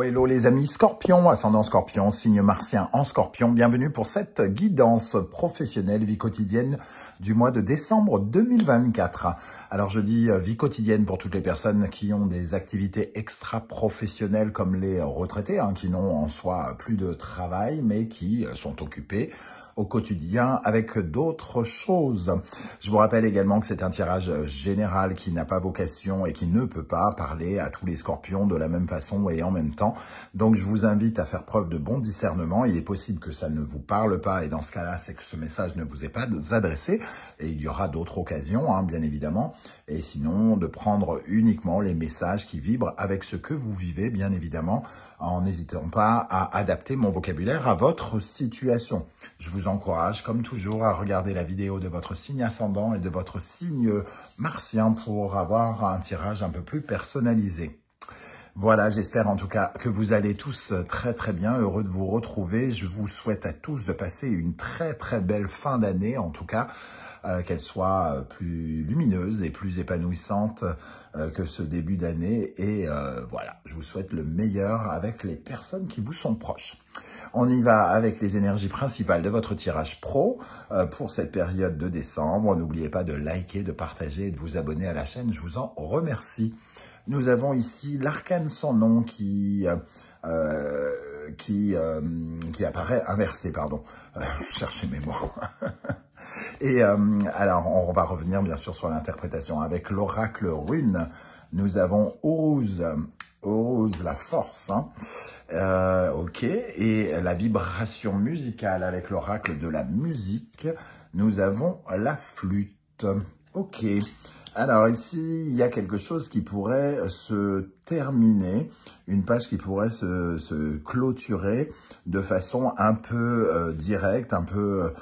hello les amis Scorpion, ascendant Scorpion, signe martien en Scorpion. Bienvenue pour cette guidance professionnelle vie quotidienne du mois de décembre 2024. Alors je dis vie quotidienne pour toutes les personnes qui ont des activités extra-professionnelles comme les retraités, qui n'ont en soi plus de travail mais qui sont occupés au quotidien avec d'autres choses. Je vous rappelle également que c'est un tirage général qui n'a pas vocation et qui ne peut pas parler à tous les scorpions de la même façon et en même temps. Donc je vous invite à faire preuve de bon discernement. Il est possible que ça ne vous parle pas et dans ce cas-là, c'est que ce message ne vous est pas adressé et il y aura d'autres occasions, bien évidemment. Et sinon, de prendre uniquement les messages qui vibrent avec ce que vous vivez, bien évidemment, en n'hésitant pas à adapter mon vocabulaire à votre situation. Je vous encourage, comme toujours, à regarder la vidéo de votre signe ascendant et de votre signe martien pour avoir un tirage un peu plus personnalisé. Voilà, j'espère en tout cas que vous allez tous très très bien, heureux de vous retrouver. Je vous souhaite à tous de passer une très très belle fin d'année, en tout cas, qu'elle soit plus lumineuse et plus épanouissante que ce début d'année. Et voilà, je vous souhaite le meilleur avec les personnes qui vous sont proches. On y va avec les énergies principales de votre tirage pro pour cette période de décembre. N'oubliez pas de liker, de partager et de vous abonner à la chaîne. Je vous en remercie. Nous avons ici l'arcane sans nom qui apparaît inversé, pardon. Cherchez mes mots. Et alors, on va revenir bien sûr sur l'interprétation. Avec l'oracle rune, nous avons Oruz, la force. Ok, et la vibration musicale avec l'oracle de la musique, nous avons la flûte. Ok, alors ici, il y a quelque chose qui pourrait se terminer, une page qui pourrait se clôturer de façon un peu directe, un peu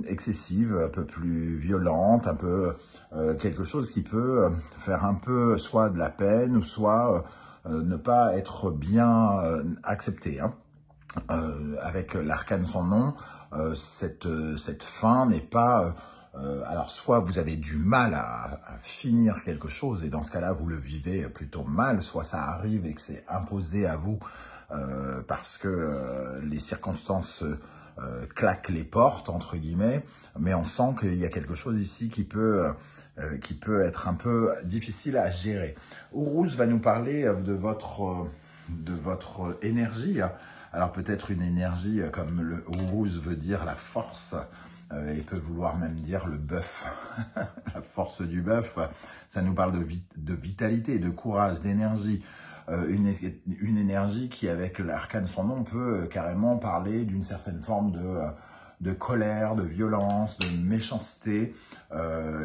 excessive, un peu plus violente, un peu quelque chose qui peut faire un peu soit de la peine ou soit ne pas être bien accepté. Avec l'arcane sans nom, cette fin n'est pas... alors, soit vous avez du mal à finir quelque chose, et dans ce cas-là, vous le vivez plutôt mal, soit ça arrive et que c'est imposé à vous parce que les circonstances claquent les portes, entre guillemets, mais on sent qu'il y a quelque chose ici qui peut être un peu difficile à gérer. Oruz va nous parler de votre énergie. Alors peut-être une énergie comme le Oruz veut dire la force, et peut vouloir même dire le bœuf, la force du bœuf. Ça nous parle de vitalité, de courage, d'énergie. Une énergie qui, avec l'arcane sans nom, peut carrément parler d'une certaine forme de colère, de violence, de méchanceté,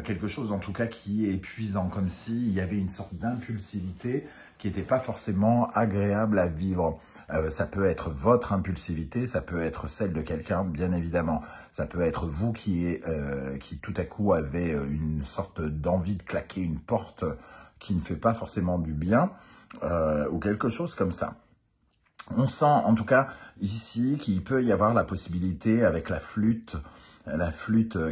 quelque chose en tout cas qui est épuisant, comme s'il y avait une sorte d'impulsivité qui n'était pas forcément agréable à vivre. Ça peut être votre impulsivité, ça peut être celle de quelqu'un, bien évidemment. Ça peut être vous qui tout à coup avez une sorte d'envie de claquer une porte qui ne fait pas forcément du bien, ou quelque chose comme ça. On sent en tout cas ici qu'il peut y avoir la possibilité avec la flûte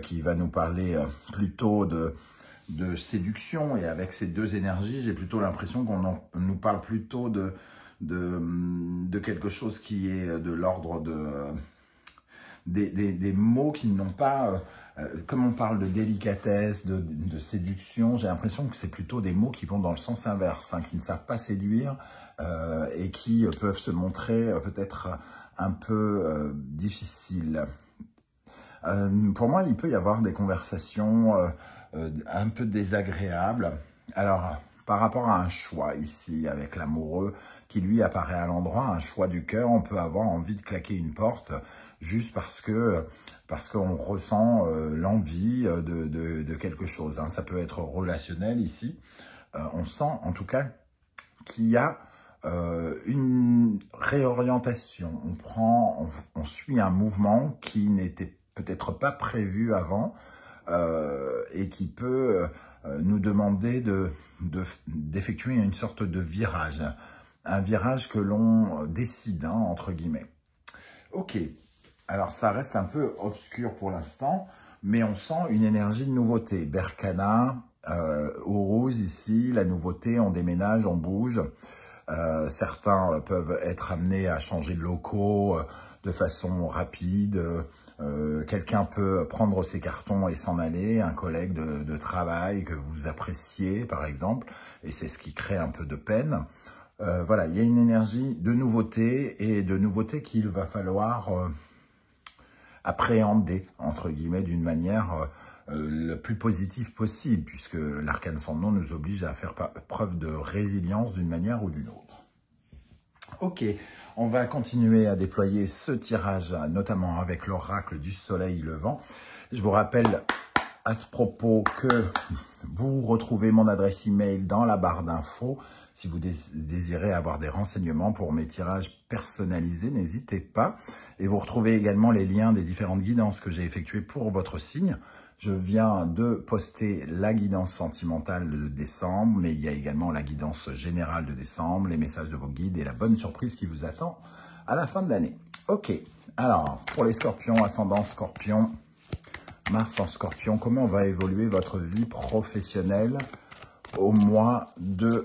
qui va nous parler plutôt de séduction, et avec ces deux énergies, j'ai plutôt l'impression qu'on nous parle plutôt de quelque chose qui est de l'ordre des mots qui n'ont pas... comme on parle de délicatesse, de séduction, j'ai l'impression que c'est plutôt des mots qui vont dans le sens inverse, qui ne savent pas séduire et qui peuvent se montrer peut-être un peu difficiles. Pour moi, il peut y avoir des conversations un peu désagréables. Alors, par rapport à un choix ici, avec l'amoureux qui lui apparaît à l'endroit, un choix du cœur, on peut avoir envie de claquer une porte juste parce qu'on ressent l'envie de quelque chose. Ça peut être relationnel ici. On sent en tout cas qu'il y a une réorientation. On suit un mouvement qui n'était peut-être pas prévu avant et qui peut nous demander d'effectuer une sorte de virage. Un virage que l'on décide, entre guillemets. Ok, alors ça reste un peu obscur pour l'instant, mais on sent une énergie de nouveauté. Berkana, Oruz ici, la nouveauté, on déménage, on bouge. Certains peuvent être amenés à changer de locaux de façon rapide. Quelqu'un peut prendre ses cartons et s'en aller, un collègue de travail que vous appréciez par exemple, et c'est ce qui crée un peu de peine. Voilà, il y a une énergie de nouveauté et de nouveauté qu'il va falloir appréhender, entre guillemets, d'une manière le plus positive possible, puisque l'arcane sans nom nous oblige à faire preuve de résilience d'une manière ou d'une autre. Ok, on va continuer à déployer ce tirage, notamment avec l'oracle du soleil levant. Je vous rappelle à ce propos que vous retrouvez mon adresse email dans la barre d'infos. Si vous désirez avoir des renseignements pour mes tirages personnalisés, n'hésitez pas. Et vous retrouvez également les liens des différentes guidances que j'ai effectuées pour votre signe. Je viens de poster la guidance sentimentale de décembre, mais il y a également la guidance générale de décembre, les messages de vos guides et la bonne surprise qui vous attend à la fin de l'année. Ok, alors pour les scorpions, ascendant scorpion, Mars en scorpion, comment va évoluer votre vie professionnelle au mois de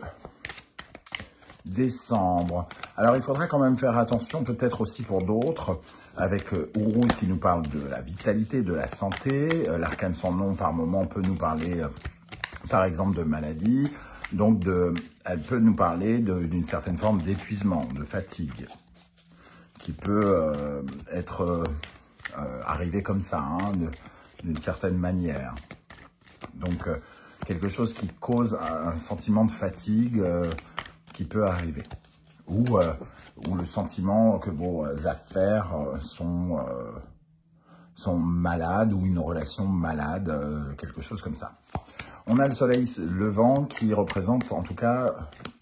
décembre? Alors, il faudra quand même faire attention, peut-être aussi pour d'autres, avec Ourouz qui nous parle de la vitalité, de la santé. L'arcane sans nom, par moment, peut nous parler, par exemple, de maladie. Donc, elle peut nous parler d'une certaine forme d'épuisement, de fatigue, qui peut être arrivé comme ça, hein, d'une certaine manière. Donc, quelque chose qui cause un sentiment de fatigue qui peut arriver. Ou le sentiment que vos affaires sont malades, ou une relation malade, quelque chose comme ça. On a le soleil levant qui représente en tout cas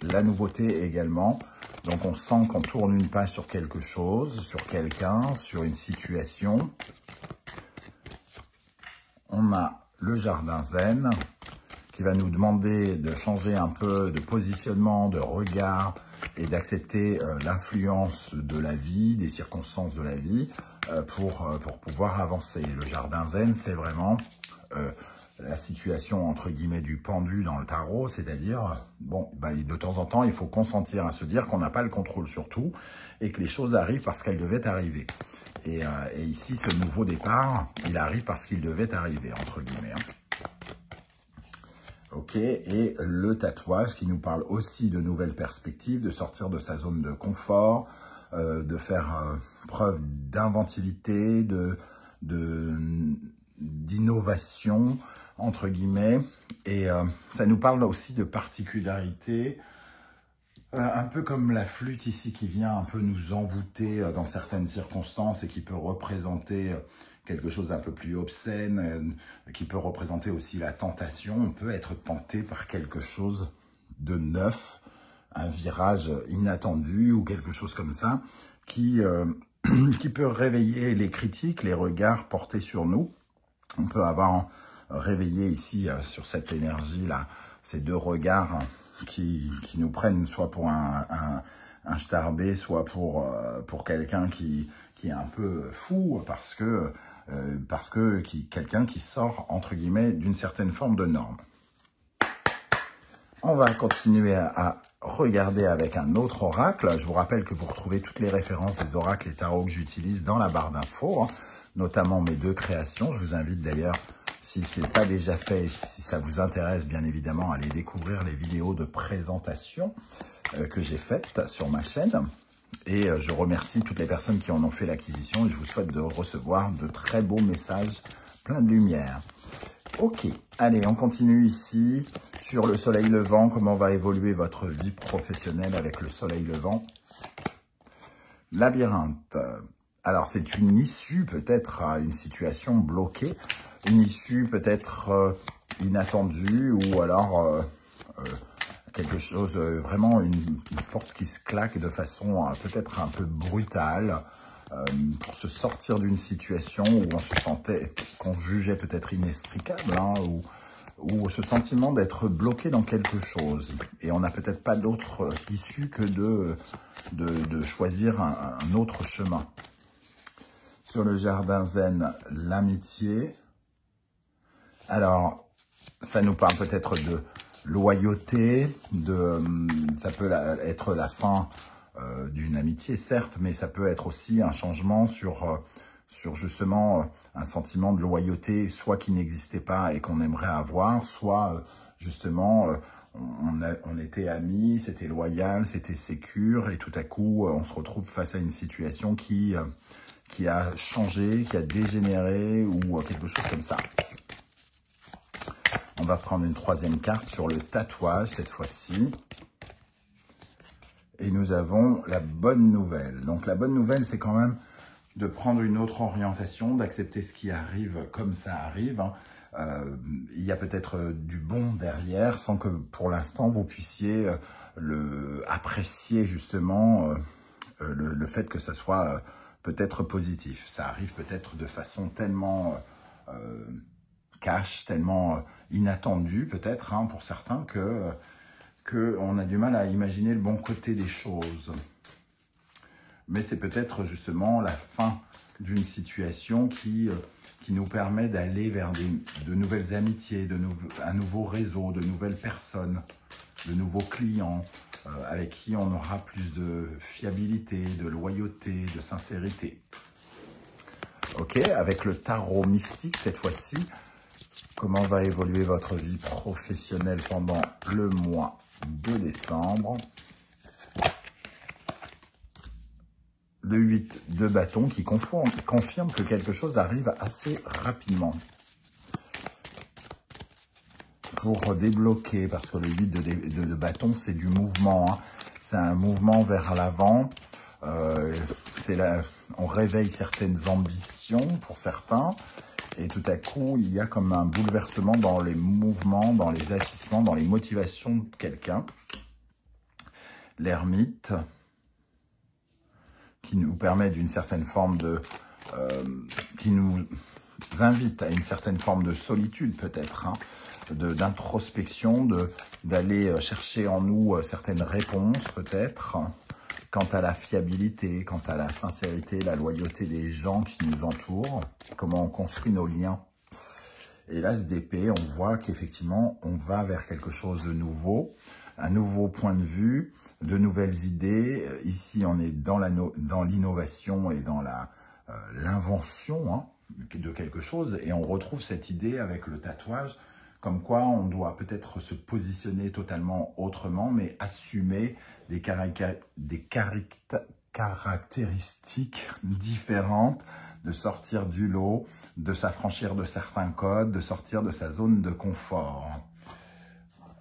la nouveauté également. Donc on sent qu'on tourne une page sur quelque chose, sur quelqu'un, sur une situation. On a le jardin zen qui va nous demander de changer un peu de positionnement, de regard et d'accepter l'influence de la vie, des circonstances de la vie pour pouvoir avancer. Le jardin zen, c'est vraiment la situation entre guillemets du pendu dans le tarot, c'est-à-dire, bon, de temps en temps, il faut consentir à se dire qu'on n'a pas le contrôle sur tout et que les choses arrivent parce qu'elles devaient arriver. Et ici, ce nouveau départ, il arrive parce qu'il devait arriver, entre guillemets. Ok, et le tatouage qui nous parle aussi de nouvelles perspectives, de sortir de sa zone de confort, de faire preuve d'inventivité, d'innovation, entre guillemets. Et ça nous parle aussi de particularités, un peu comme la flûte ici qui vient un peu nous envoûter dans certaines circonstances et qui peut représenter quelque chose d'un peu plus obscène, qui peut représenter aussi la tentation. On peut être tenté par quelque chose de neuf, un virage inattendu ou quelque chose comme ça, qui peut réveiller les critiques, les regards portés sur nous. On peut avoir réveillé ici, sur cette énergie-là, ces deux regards qui nous prennent soit pour un starbé, soit pour quelqu'un qui est un peu fou, parce que quelqu'un qui sort, entre guillemets, d'une certaine forme de norme. On va continuer à regarder avec un autre oracle. Je vous rappelle que vous retrouvez toutes les références des oracles et tarots que j'utilise dans la barre d'infos, hein, notamment mes deux créations. Je vous invite d'ailleurs, si ce n'est pas déjà fait, si ça vous intéresse, bien évidemment, à aller découvrir les vidéos de présentation que j'ai faites sur ma chaîne. Et je remercie toutes les personnes qui en ont fait l'acquisition et je vous souhaite de recevoir de très beaux messages pleins de lumière. Ok, allez, on continue ici sur le soleil levant. Comment va évoluer votre vie professionnelle avec le soleil levant? Labyrinthe. Alors, c'est une issue peut-être à une situation bloquée, une issue peut-être inattendue ou alors quelque chose, vraiment une porte qui se claque de façon peut-être un peu brutale pour se sortir d'une situation où on se sentait, qu'on jugeait peut-être inextricable, hein, ou ce sentiment d'être bloqué dans quelque chose. Et on n'a peut-être pas d'autre issue que de choisir un autre chemin. Sur le jardin zen, l'amitié. Alors, ça nous parle peut-être loyauté, ça peut être la fin d'une amitié, certes, mais ça peut être aussi un changement sur justement un sentiment de loyauté, soit qui n'existait pas et qu'on aimerait avoir, soit justement on était amis, c'était loyal, c'était sécure, et tout à coup on se retrouve face à une situation qui a changé, qui a dégénéré ou quelque chose comme ça. On va prendre une troisième carte sur le tatouage cette fois-ci. Et nous avons la bonne nouvelle. Donc la bonne nouvelle, c'est quand même de prendre une autre orientation, d'accepter ce qui arrive comme ça arrive. Il y a peut-être du bon derrière, sans que pour l'instant vous puissiez apprécier justement le fait que ça soit peut-être positif. Ça arrive peut-être de façon tellement cash, tellement inattendue peut-être pour certains qu'on a du mal à imaginer le bon côté des choses. Mais c'est peut-être justement la fin d'une situation qui nous permet d'aller vers de nouvelles amitiés, un nouveau réseau, de nouvelles personnes, de nouveaux clients avec qui on aura plus de fiabilité, de loyauté, de sincérité. Ok, avec le tarot mystique cette fois-ci, comment va évoluer votre vie professionnelle pendant le mois de décembre? Le 8 de bâton qui confirme que quelque chose arrive assez rapidement. Pour débloquer, parce que le 8 de bâton, c'est du mouvement. C'est un mouvement vers l'avant. On réveille certaines ambitions pour certains. Et tout à coup, il y a comme un bouleversement dans les mouvements, dans les agissements, dans les motivations de quelqu'un. L'ermite, qui nous permet d'une certaine forme qui nous invite à une certaine forme de solitude peut-être, d'introspection, d'aller chercher en nous certaines réponses peut-être, quant à la fiabilité, quant à la sincérité, la loyauté des gens qui nous entourent, comment on construit nos liens. Et l'as d'épée, on voit qu'effectivement, on va vers quelque chose de nouveau, un nouveau point de vue, de nouvelles idées. Ici, on est dans l'innovation et dans l'invention de quelque chose. Et on retrouve cette idée avec le tatouage, comme quoi on doit peut-être se positionner totalement autrement, mais assumer des caractéristiques différentes, de sortir du lot, de s'affranchir de certains codes, de sortir de sa zone de confort.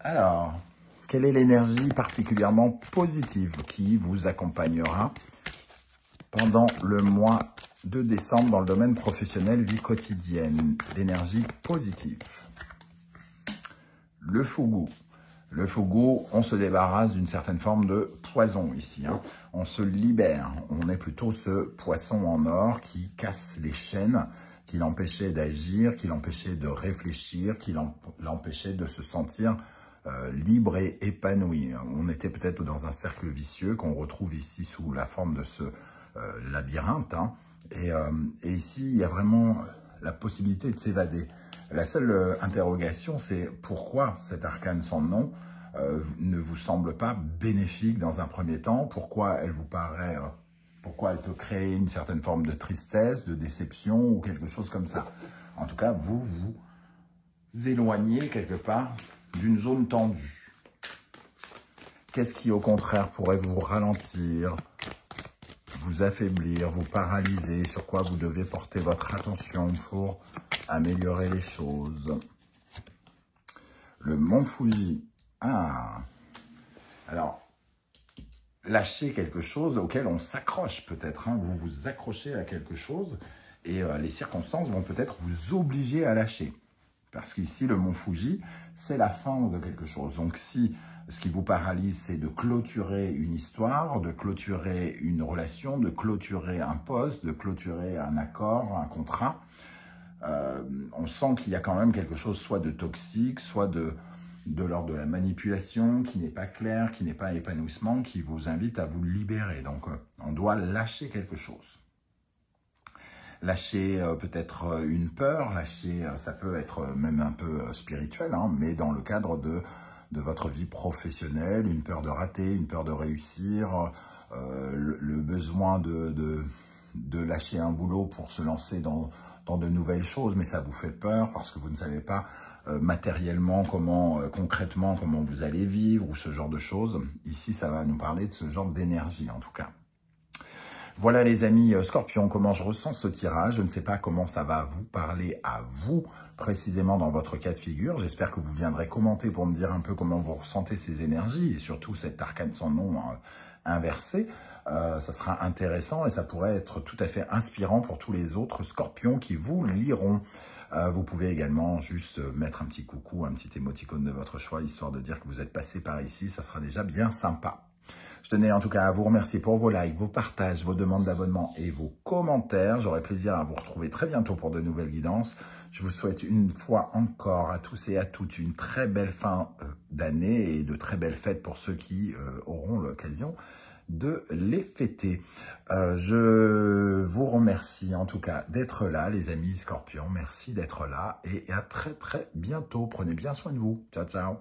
Alors, quelle est l'énergie particulièrement positive qui vous accompagnera pendant le mois de décembre dans le domaine professionnel, vie quotidienne? L'énergie positive. Le fougou. Le fougou, on se débarrasse d'une certaine forme de poison ici. On se libère. On est plutôt ce poisson en or qui casse les chaînes, qui l'empêchait d'agir, qui l'empêchait de réfléchir, qui l'empêchait de se sentir libre et épanoui. On était peut-être dans un cercle vicieux qu'on retrouve ici sous la forme de ce labyrinthe. Et ici, il y a vraiment la possibilité de s'évader. La seule interrogation, c'est pourquoi cet arcane sans nom ne vous semble pas bénéfique dans un premier temps. Pourquoi elle vous paraît, pourquoi elle peut créer une certaine forme de tristesse, de déception ou quelque chose comme ça. En tout cas, vous vous éloignez quelque part d'une zone tendue. Qu'est-ce qui, au contraire, pourrait vous ralentir, vous affaiblir, vous paralyser, sur quoi vous devez porter votre attention pour améliorer les choses? Le mont Fuji. Ah, alors, lâcher quelque chose auquel on s'accroche peut-être. Vous vous accrochez à quelque chose et les circonstances vont peut-être vous obliger à lâcher. Parce qu'ici, le mont Fuji, c'est la fin de quelque chose. Donc, si ce qui vous paralyse, c'est de clôturer une histoire, de clôturer une relation, de clôturer un poste, de clôturer un accord, un contrat, on sent qu'il y a quand même quelque chose soit de toxique, soit de l'ordre de la manipulation, qui n'est pas clair, qui n'est pas épanouissement, qui vous invite à vous libérer. Donc, on doit lâcher quelque chose. Lâcher peut-être une peur, lâcher, ça peut être même un peu spirituel, mais dans le cadre de votre vie professionnelle, une peur de rater, une peur de réussir, le besoin de lâcher un boulot pour se lancer dans de nouvelles choses, mais ça vous fait peur parce que vous ne savez pas matériellement, concrètement, comment vous allez vivre ou ce genre de choses. Ici, ça va nous parler de ce genre d'énergie en tout cas. Voilà les amis Scorpions, comment je ressens ce tirage. Je ne sais pas comment ça va vous parler à vous, précisément dans votre cas de figure. J'espère que vous viendrez commenter pour me dire un peu comment vous ressentez ces énergies et surtout cet arcane sans nom inversé. Ça sera intéressant et ça pourrait être tout à fait inspirant pour tous les autres Scorpions qui vous liront. Vous pouvez également juste mettre un petit coucou, un petit émoticône de votre choix, histoire de dire que vous êtes passé par ici. Ça sera déjà bien sympa. Je tenais en tout cas à vous remercier pour vos likes, vos partages, vos demandes d'abonnement et vos commentaires. J'aurai plaisir à vous retrouver très bientôt pour de nouvelles guidances. Je vous souhaite une fois encore à tous et à toutes une très belle fin d'année et de très belles fêtes pour ceux qui auront l'occasion de les fêter. Je vous remercie en tout cas d'être là, les amis Scorpions. Merci d'être là et à très très bientôt. Prenez bien soin de vous. Ciao, ciao.